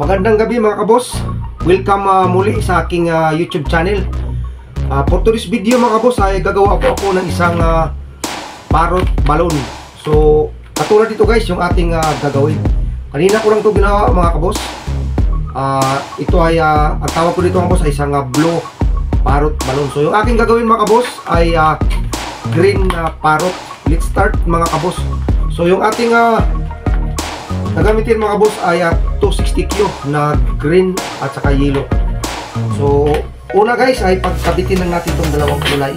Magandang gabi mga kabos. Welcome muli sa aking YouTube channel. For today's video mga kabos ay gagawa po ako ng isang parrot balloon. So katulad dito guys yung ating gagawin. Kanina ko lang ito ginawa mga kabos. Ito ay ang tawag ko dito mga kabos ay isang blue parrot balloon. So yung aking gagawin mga kabos ay green parrot. Let's start mga kabos. So yung ating nagamitin mga kabos ay 260 na green at saka yellow. So una guys ay pagkabitin lang natin itong dalawang kulay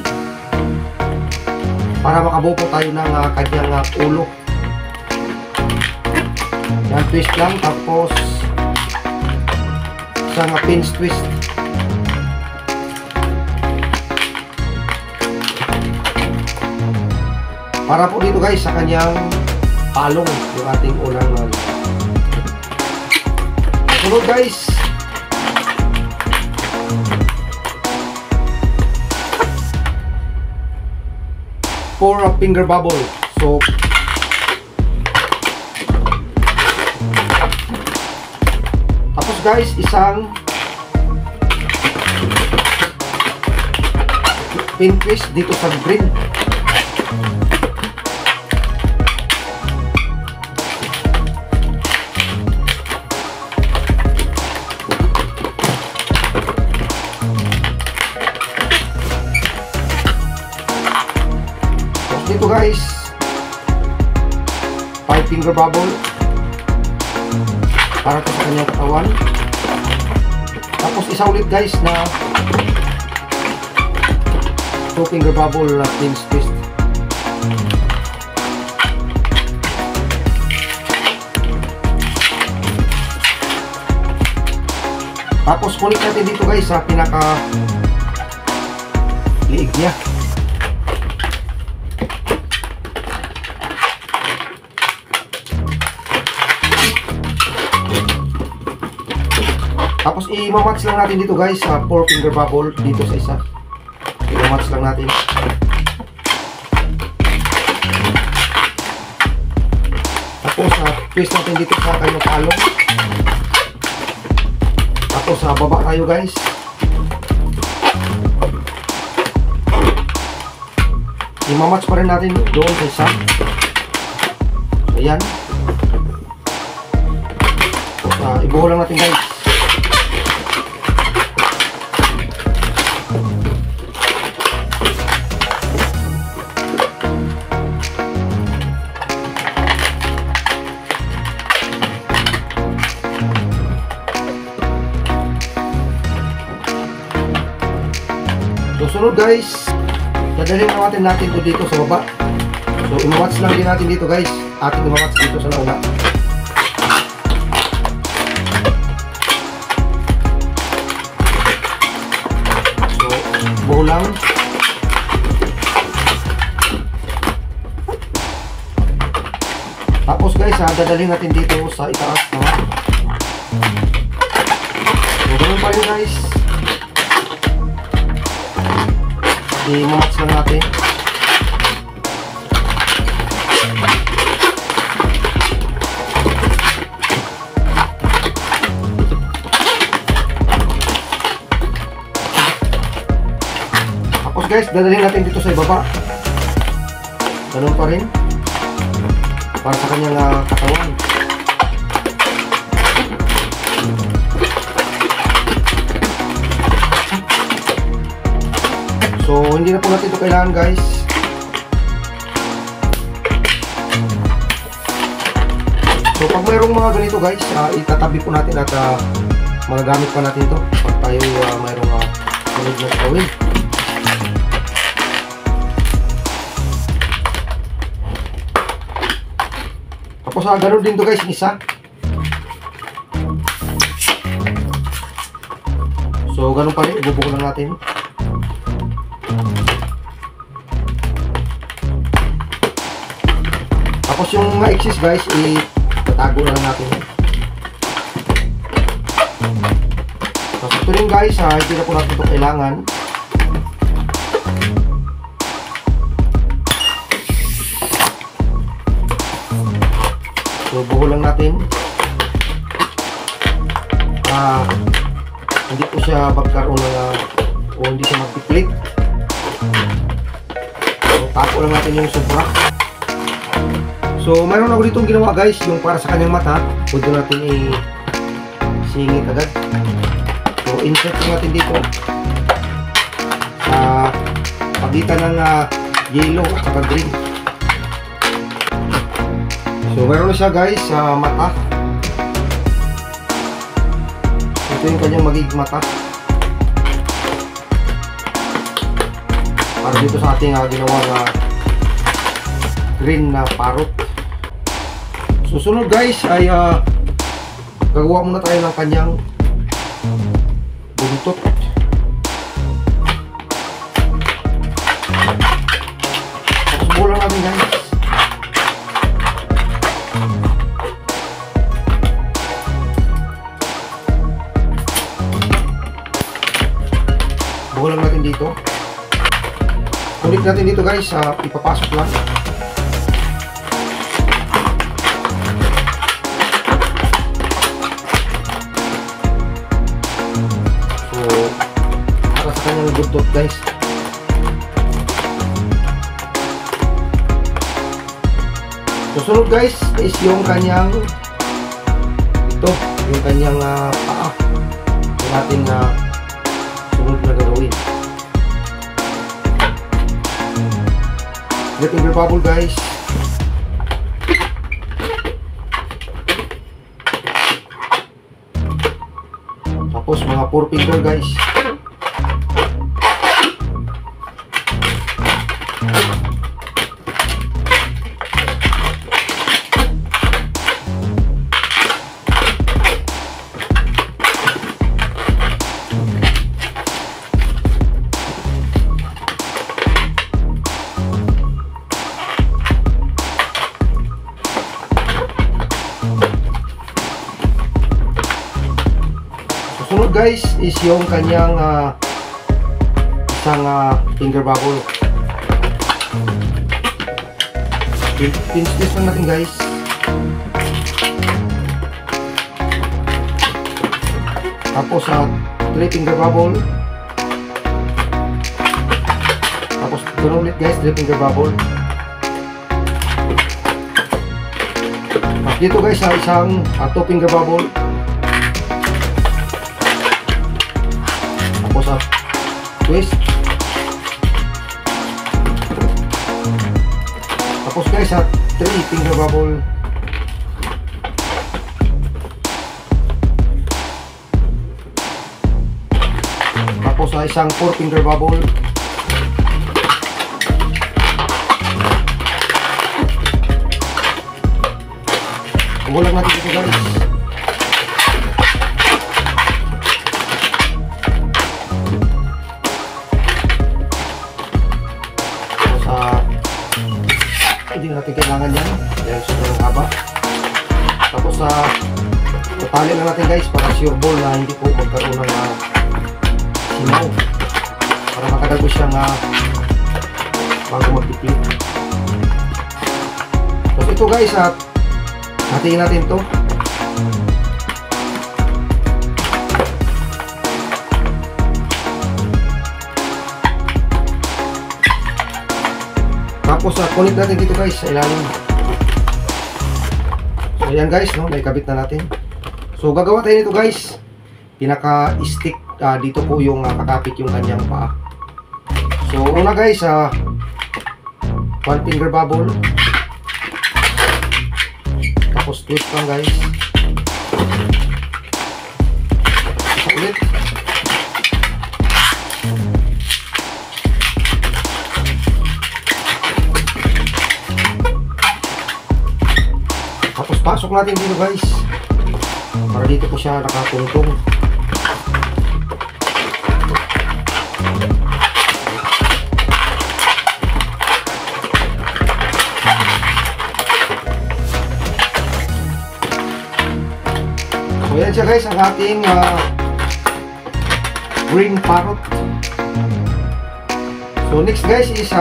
para makabuo po tayo ng kanyang ulo. Yan, twist lang, tapos isang pinch twist. Para po dito guys sa kanyang palong yung ating unang sunod guys, for a finger bubble. So tapos guys isang pin twist dito sa green. Dito guys 5 finger bubble para sa kanyang katawan. Tapos isa ulit guys na 2 finger bubble na pinch twist. Tapos kunik natin dito guys sa pinaka liig niya. Tapos i-match lang natin dito guys sa 4 finger bubble dito sa isa. I-match lang natin. Tapos twist natin dito sa kanyang palong. Tapos baba tayo guys. I-match pa rin natin doon sa isa. So ayan. Tapos ibuho lang natin guys. Susunod guys, dadalhin natin ito dito sa baba. So imamatch lang din natin dito guys. Ating imamatch dito sa nauna. So buo lang. Tapos guys dadalhin natin dito sa itaas naman. So ganun pa rin guys. I-match lang natin. Tapos guys, dadalhin natin dito sa ibaba. Ganun pa rin. Para sa kanyang katawan. So hindi na po natin ito kailangan guys. So pag mayroong mga ganito guys, itatabi po natin at magagamit pa natin ito pag tayo mayroong sunod na gawin. Tapos ganoon din ito guys, isa. So ganun pa rin, ibubuko lang natin. Tapos yung ma-exist guys, itatago na lang natin. Tapos ito rin guys, hindi na po natin ito kailangan. So buho lang natin. para hindi po siya magkaroon ng o hindi siya magpiplit. So, tapo lang natin yung sobra. So mayroon ako ditong ginawa guys, yung para sa kanyang mata. Pwede natin i-singit agad. So insert natin dito sa pagitan ng yellow at saka green. So meron na siya guys sa mata. Ito yung kanyang magiging mata. Para dito sa ating ginawang green na parrot. Susunod guys ay gagawa muna tayo ng kanyang buntot. Bulang natin guys. Bulang natin dito. Ulit natin dito guys, ipapasok lang. So, para sa kanyang buntot guys. Susunod guys is yung kanyang yung kanyang paa. Yung ating sunod na gagawin. Let finger bubble guys. Tapos mga 4 finger guys. Sunod guys is yung kanyang isang finger bubble. Pinch this lang natin guys. Tapos 3 finger bubble. Tapos doon ulit guys, 3 finger bubble. Tapos dito guys isang 2 finger bubble. Tapos twist. Tapos guys 3 finger bubble. Tapos isang 4 finger bubble. Bulang natin ito guys. Hindi natin kailangan yan dahil sobrang haba. Tapos tatali lang natin guys para sure ball na hindi po magkaroon ng sinaw, para matagal ko siyang bago magpipit. Tapos ito guys hatiin natin to. Tapos connect natin dito guys sa ilalim. So ayan guys, no, naikabit na natin. So gagawa tayo nito guys. Pinaka-stick dito po yung kakapit yung kanyang paa. So una guys, 1 finger bubble. Tapos twist lang guys. Ulit. Tapos pasok natin dito guys. Para dito po siya nakatungtong. So yan siya guys, ang ating green parrot. So next guys is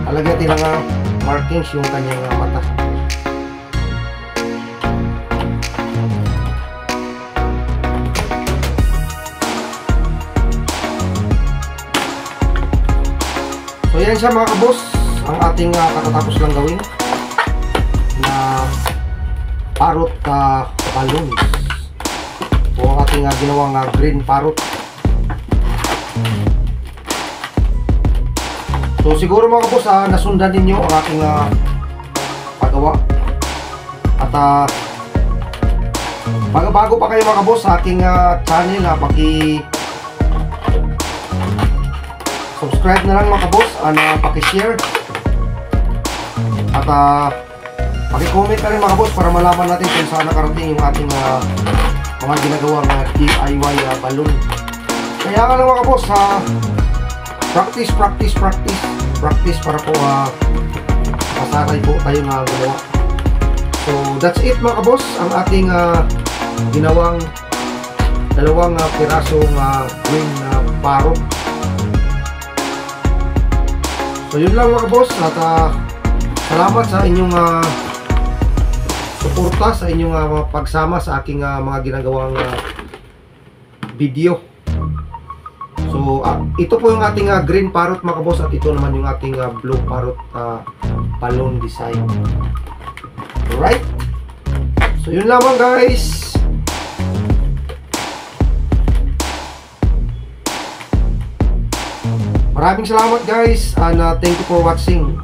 alagyan natin ng markings yung kanyang mata. yan siya mga kaboss, ang ating katatapos lang gawin na parrot balloons. So ang ating ginawang green parrot. So siguro mga kaboss, nasundan ninyo ang aking paggawa. At bago pa kayo mga kaboss sa aking channel, subscribe na lang mga kaboss, paki-share at paki-comment na rin mga kaboss para malaman natin kung saan nakarating yung ating mga ginagawang DIY balloon. Kaya nga lang mga kaboss, practice para po masanay po tayo na gumawa. So that's it mga kaboss, ang ating ginawang dalawang pirasong green parrot. So yun lang mga kaboss, at salamat sa inyong suporta, sa inyong pagsama sa aking mga ginagawang video. So ito po yung ating green parrot mga kaboss, at ito naman yung ating blue parrot balloon design. Alright, so yun lamang guys. Maraming salamat guys, and thank you for watching.